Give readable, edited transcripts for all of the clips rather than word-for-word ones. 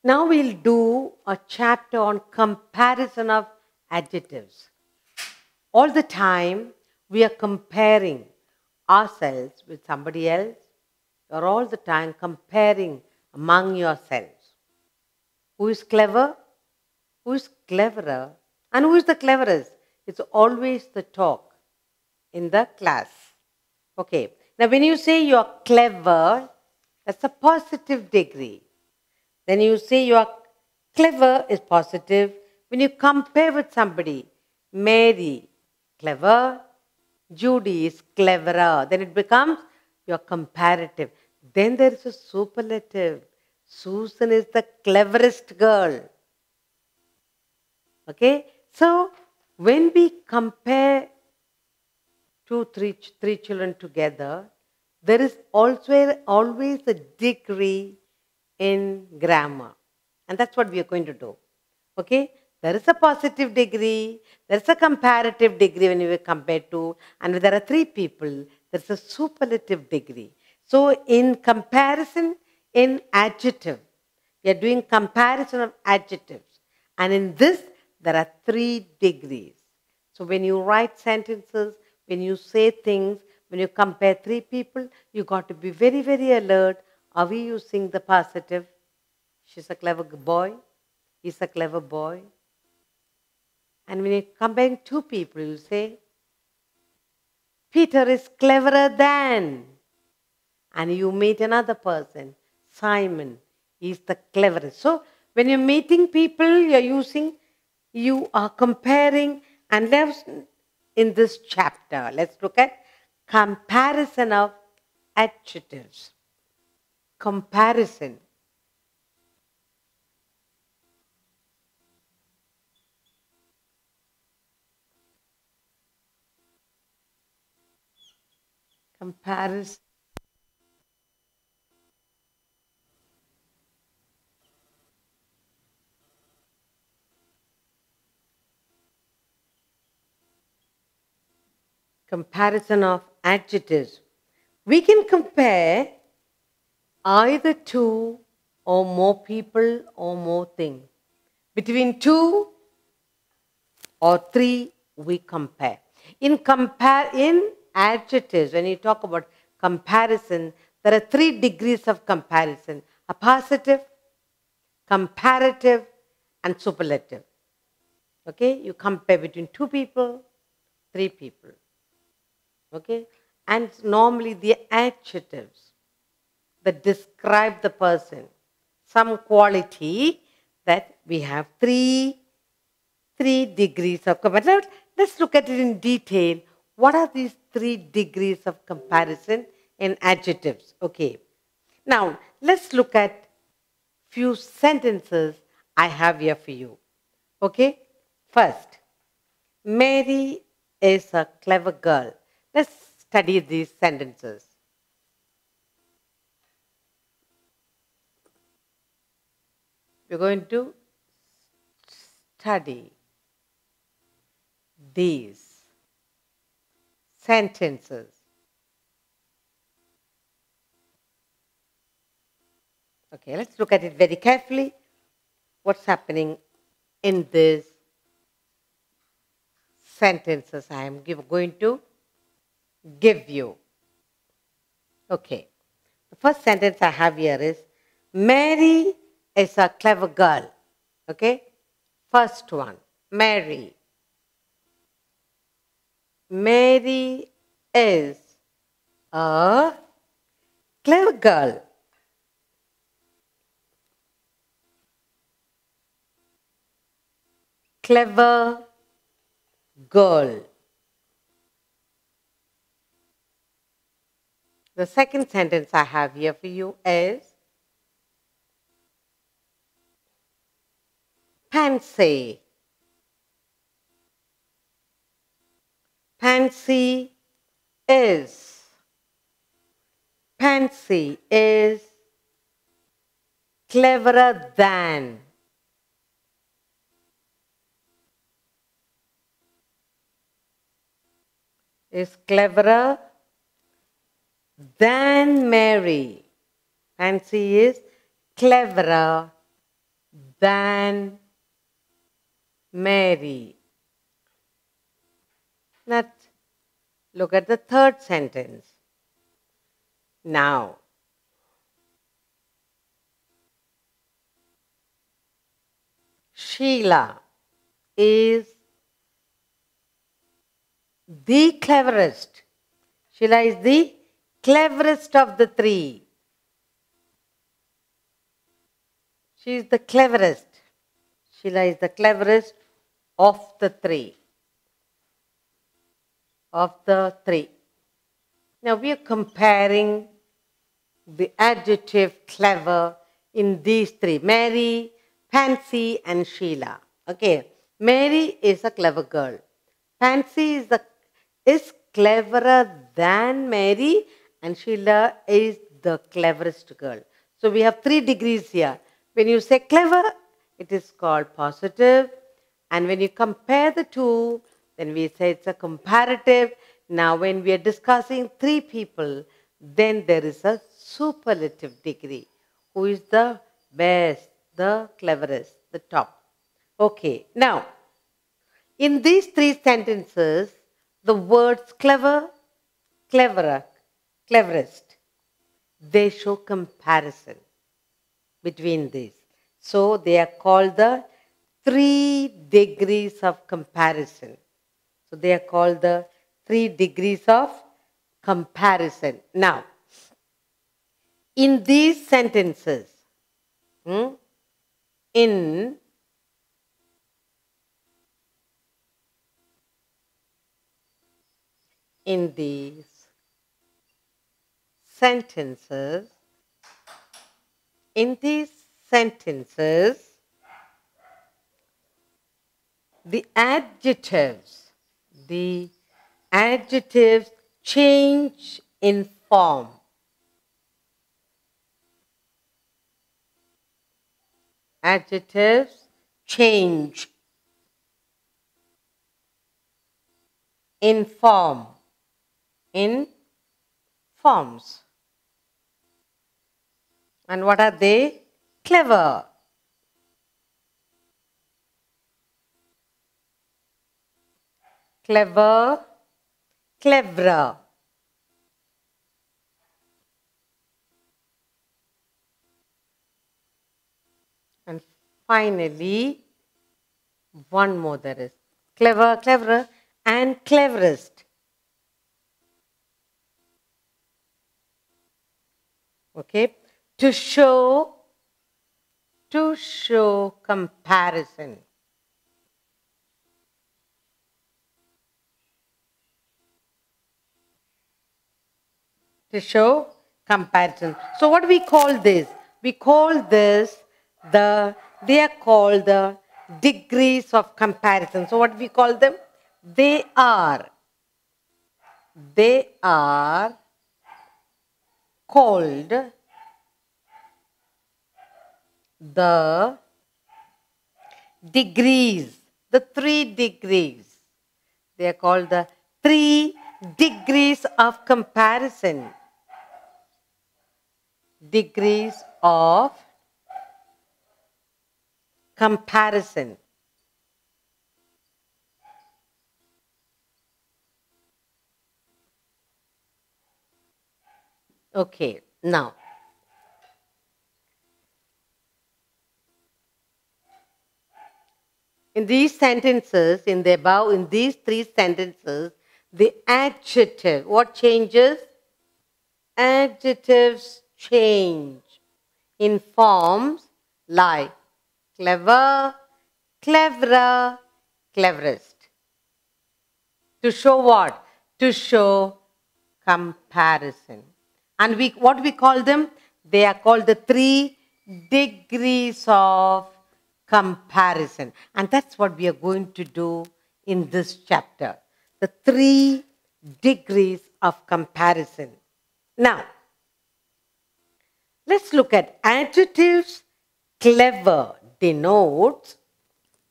Now we'll do a chapter on comparison of adjectives. All the time we are comparing ourselves with somebody else. You're all the time comparing among yourselves. Who is clever? Who is cleverer? And who is the cleverest? It's always the talk in the class. Okay. Now when you say you're clever, that's a positive degree. Then you say you are clever is positive. When you compare with somebody, Mary, clever, Judy is cleverer. Then it becomes your comparative. Then there is a superlative. Susan is the cleverest girl. Okay? So, when we compare three children together, there is also always a degree in grammar. And that's what we are going to do. Okay? There is a positive degree, there is a comparative degree when you compare two, and if there are three people, there's a superlative degree. So in comparison, in adjective, we are doing comparison of adjectives. And in this, there are 3 degrees. So when you write sentences, when you say things, when you compare 3 people, you got to be very, very alert. Are we using the positive? She's a clever boy. He's a clever boy. And when you're comparing 2 people, you say, Peter is cleverer than. And you meet another person, Simon. He's the cleverest. So when you're meeting people, you are comparing. And in this chapter, let's look at comparison of adjectives. Comparison. Comparison. Comparison of adjectives. We can compare either 2 or more people or more things. Between 2 or 3, we compare. In adjectives, when you talk about comparison, there are 3 degrees of comparison: a positive, comparative, and superlative. Okay, you compare between 2 people, 3 people. Okay, and normally the adjectives that describe the person, some quality that we have three degrees of comparison. Let's look at it in detail. What are these 3 degrees of comparison in adjectives? Okay. Now, let's look at few sentences I have here for you. Okay. First, Mary is a clever girl. Let's study these sentences. We're going to study these sentences. Okay, let's look at it very carefully. What's happening in these sentences I am going to give you. Okay, the first sentence I have here is, Mary is a clever girl. Okay, first one, Mary. Mary is a clever girl. Clever girl. The second sentence I have here for you is, Pansy. Pansy is cleverer than. Is cleverer than Mary. Pansy is cleverer than Mary. Let's look at the third sentence. Now, Sheila is the cleverest. Sheila is the cleverest of the three. She is the cleverest. Sheila is the cleverest of the three. Now we are comparing the adjective clever in these three. Mary, Pansy and Sheila. Okay. Mary is a clever girl. Pansy is cleverer than Mary and Sheila is the cleverest girl. So we have 3 degrees here. When you say clever, it is called positive. And when you compare the two, then we say it's a comparative. Now when we are discussing 3 people, then there is a superlative degree. Who is the best, the cleverest, the top. Okay, now, in these 3 sentences, the words clever, cleverer, cleverest, they show comparison between these. So they are called the 3 degrees of comparison. So they are called the 3 degrees of comparison. Now, in these sentences, in these sentences, the adjectives change in form. Adjectives change in form, in forms. And what are they? Clever, clever, cleverer. And finally, one more there is clever, cleverer, and cleverest. Okay, to show comparison. To show comparison. So what do we call this? We call this they are called the degrees of comparison. So what do we call them? They are called the degrees, the 3 degrees. They are called the 3 degrees of comparison. Degrees of comparison. Okay, now, in these sentences, in these 3 sentences, the adjective, what changes? Adjectives change in forms like clever, cleverer, cleverest. To show what? To show comparison. And what we call them? They are called the 3 degrees of comparison. And that's what we are going to do in this chapter. The 3 degrees of comparison. Now, let's look at adjectives. Clever denotes.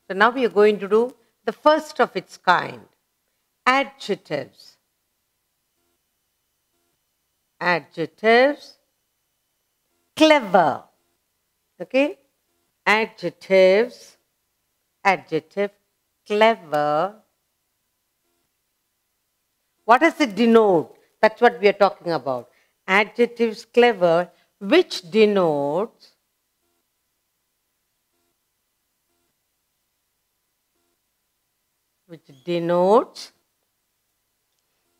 So now we are going to do the first of its kind. Adjectives. Adjectives. Clever. Okay? Adjectives, adjective, clever. What does it denote? That's what we are talking about. Adjectives, clever, which denotes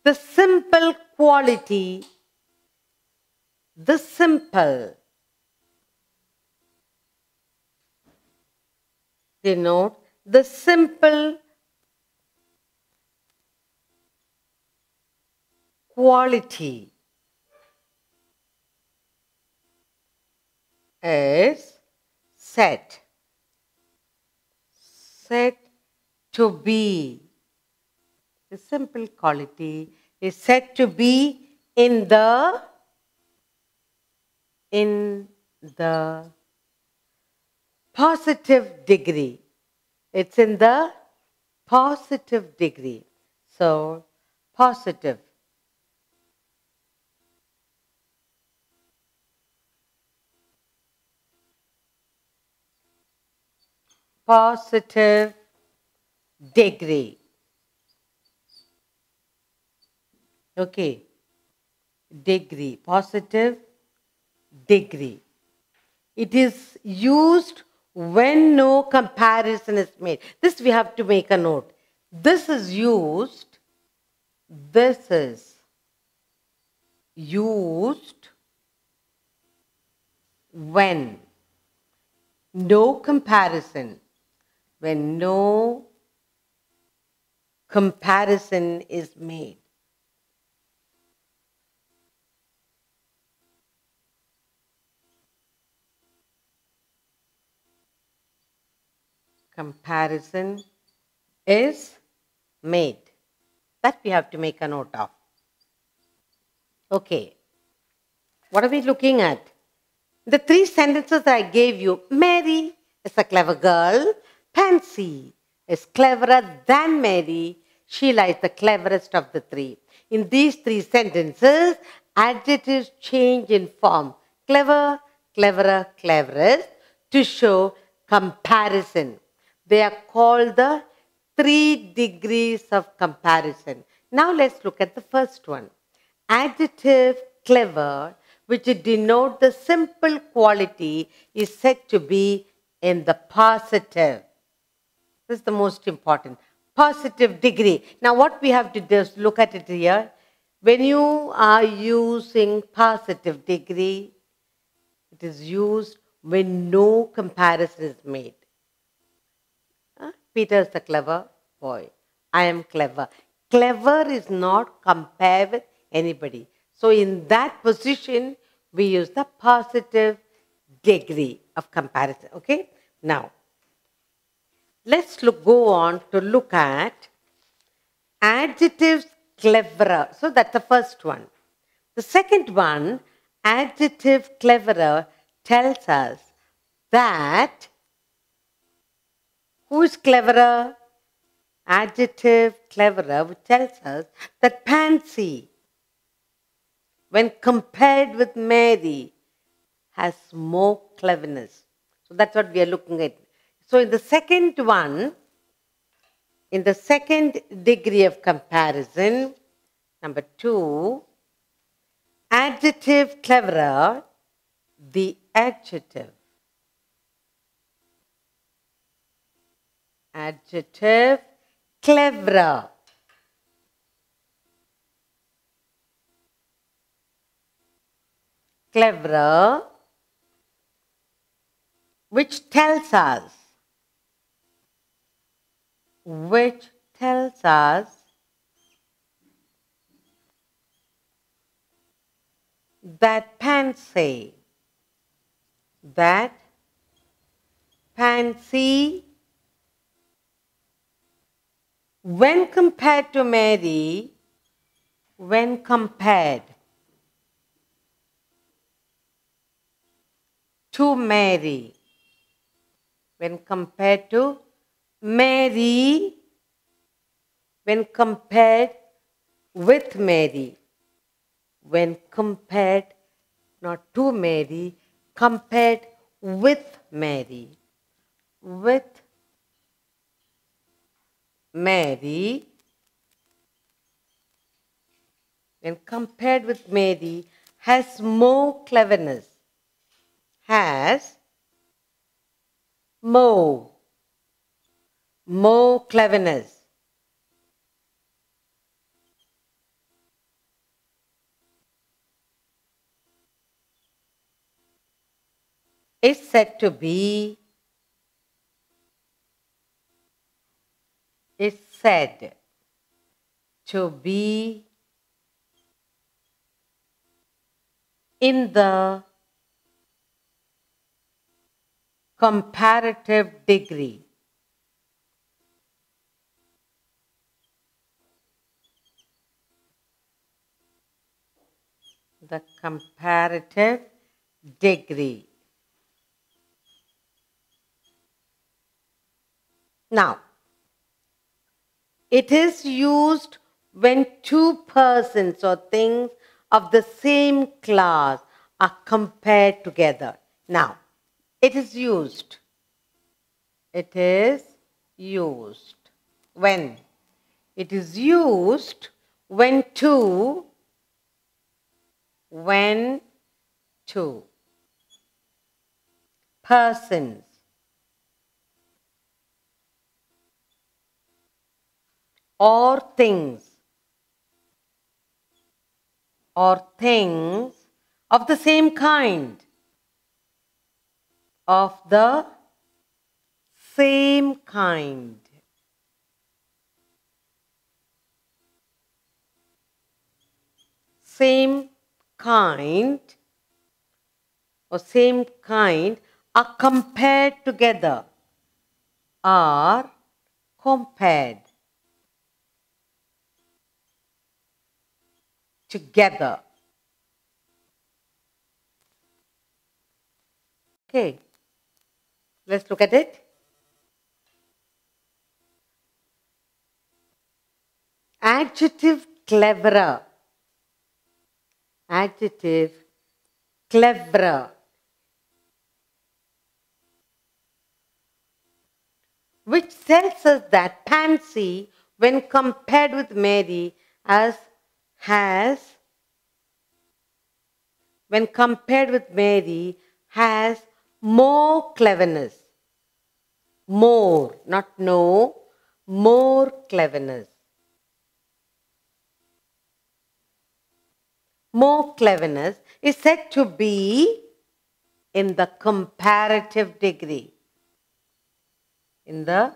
the simple quality, the simple, denote the simple quality is said to be. The simple quality is said to be in the positive degree. It's in the positive degree. So, positive. Positive degree. Okay. Degree. Positive degree. It is used when no comparison is made. This we have to make a note. This is used when no comparison, when no comparison is made. Comparison is made. That we have to make a note of. Okay. What are we looking at? The three sentences I gave you. Mary is a clever girl. Pansy is cleverer than Mary. Sheila is the cleverest of the three. In these three sentences, adjectives change in form. Clever, cleverer, cleverest to show comparison. They are called the 3 degrees of comparison. Now let's look at the first one. Adjective clever, which denote the simple quality, is said to be in the positive. This is the most important. Positive degree. Now what we have to do is look at it here. When you are using positive degree, it is used when no comparison is made. Peter is a clever boy. I am clever. Clever is not compared with anybody. So in that position, we use the positive degree of comparison. Okay? Now, let's go on to look at adjectives cleverer. So that's the first one. The second one, adjective cleverer, tells us that who is cleverer? Adjective cleverer, which tells us that Pansy, when compared with Mary, has more cleverness. So that's what we are looking at. So in the second one, in the second degree of comparison, number 2, adjective cleverer, the adjective cleverer, which tells us that Pansy, when compared to Mary, when compared to Mary, when compared with Mary, when compared not to Mary, compared with Mary, with Mary, when compared with Mary, has more cleverness. Has more cleverness. Is said to be, is said to be in the comparative degree. The comparative degree. Now, it is used when two persons or things of the same class are compared together. Now, it is used. It is used. When? It is used when two persons or things of the same kind, of the same kind, same kind or same kind are compared together, are compared together. Okay, let's look at it. Adjective cleverer. Adjective cleverer. Which tells us that Pansy, when compared with Mary, when compared with Mary, has more cleverness. More, not no, more cleverness. More cleverness is said to be in the comparative degree. In the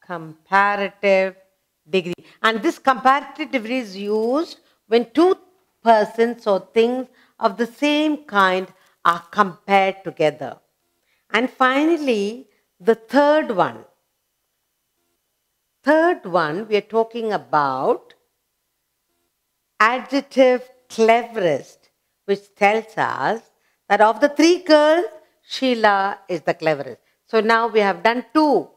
comparative degree. And this comparative degree is used when two persons or things of the same kind are compared together. And finally, the third one. Third one, we are talking about adjective cleverest, which tells us that of the three girls, Sheila is the cleverest. So now we have done two.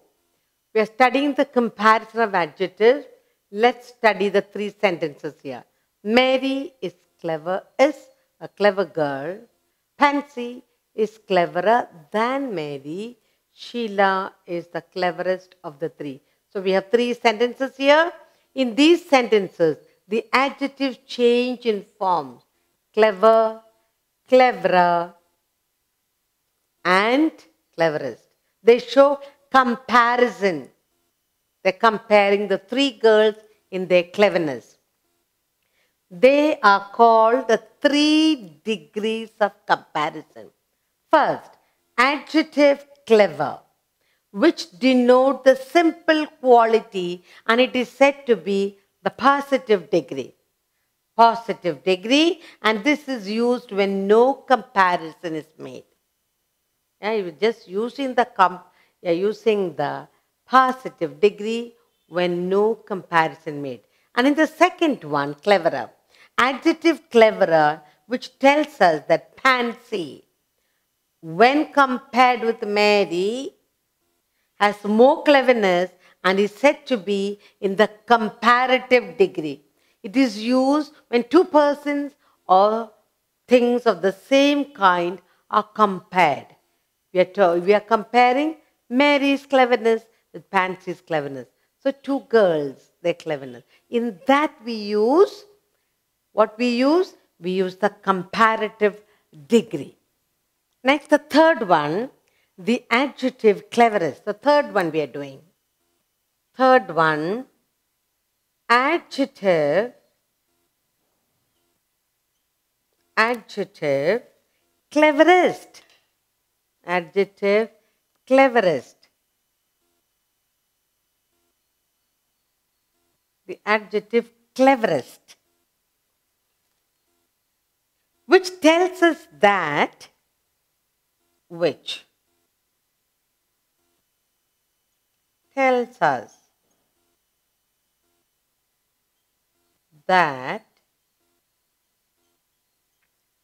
We are studying the comparison of adjectives. Let's study the three sentences here. Mary is a clever girl. Pansy is cleverer than Mary. Sheila is the cleverest of the three. So we have three sentences here. In these sentences, the adjectives change in forms. Clever, cleverer, and cleverest. They show comparison. They're comparing the three girls in their cleverness. They are called the 3 degrees of comparison. First, adjective clever, which denote the simple quality, and it is said to be the positive degree. Positive degree, and this is used when no comparison is made. Yeah, you're just using the positive degree when no comparison made. And in the second one, cleverer, adjective cleverer, which tells us that Pansy, when compared with Mary, has more cleverness and is said to be in the comparative degree. It is used when two persons or things of the same kind are compared. We are comparing Mary's cleverness with Pansy's cleverness. So two girls, their cleverness. In that we use, what we use? We use the comparative degree. Next, the third one, the adjective cleverest. The third one we are doing. Third one, adjective cleverest. Adjective cleverest. The adjective cleverest, which tells us that,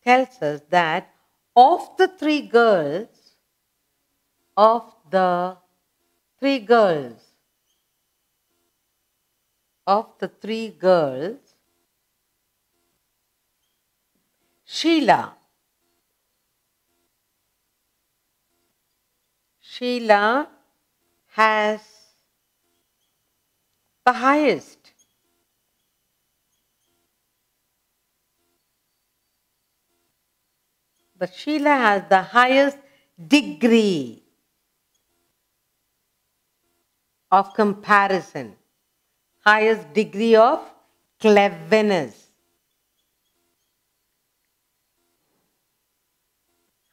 tells us that of the three girls, Sheila has the highest. But Sheila has the highest degree of comparison, highest degree of cleverness.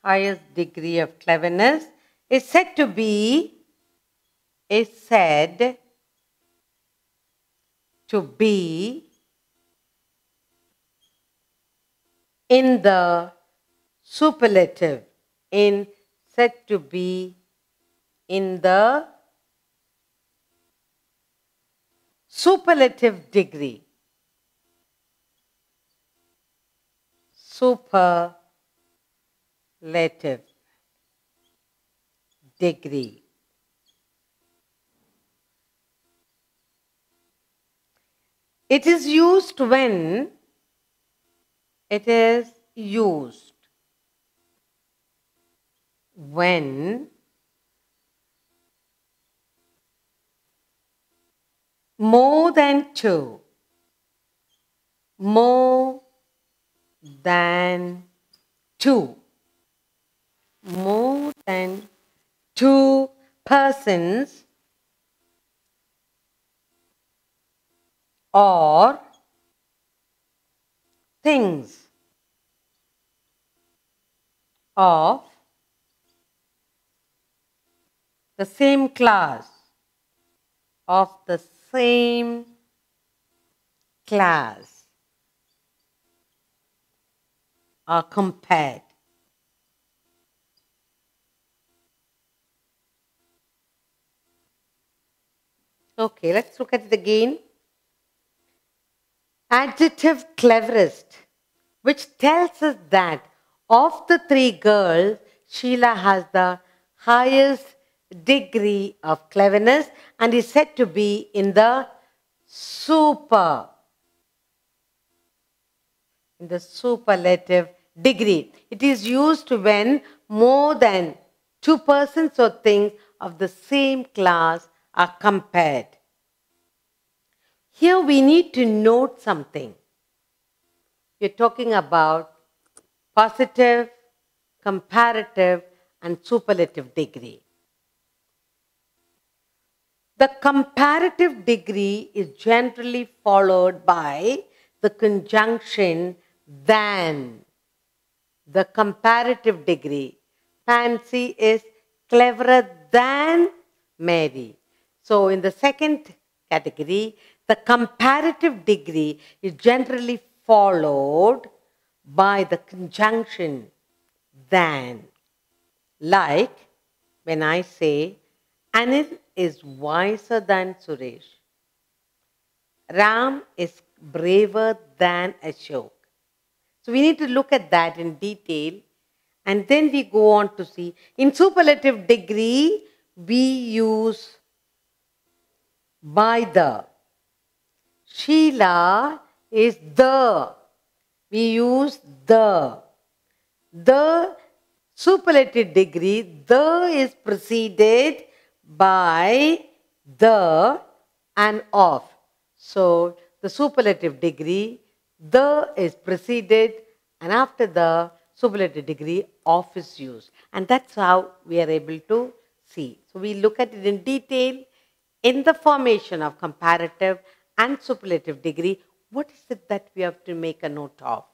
Highest degree of cleverness is said to be in the superlative, said to be in the superlative degree. Superlative degree. It is used when more than two persons or things of the same class are compared. Okay, let's look at it again. Adjective cleverest, which tells us that of the three girls, Sheila has the highest degree of cleverness and is said to be in the superlative degree. It is used when more than two persons or things of the same class are compared. Here we need to note something. We're talking about positive, comparative, and superlative degree. The comparative degree is generally followed by the conjunction than. The comparative degree. Pansy is cleverer than Mary. So in the second category, the comparative degree is generally followed by the conjunction than. Like when I say, Anil is wiser than Suresh. Ram is braver than Ashok. So we need to look at that in detail, and then we go on to see. In superlative degree, we use by the. Sheila is the. We use the. The superlative degree, the is preceded by, the, and of. So the superlative degree, the is preceded, and after the superlative degree, of is used. And that's how we are able to see. So we look at it in detail in the formation of comparative and superlative degree. What is it that we have to make a note of?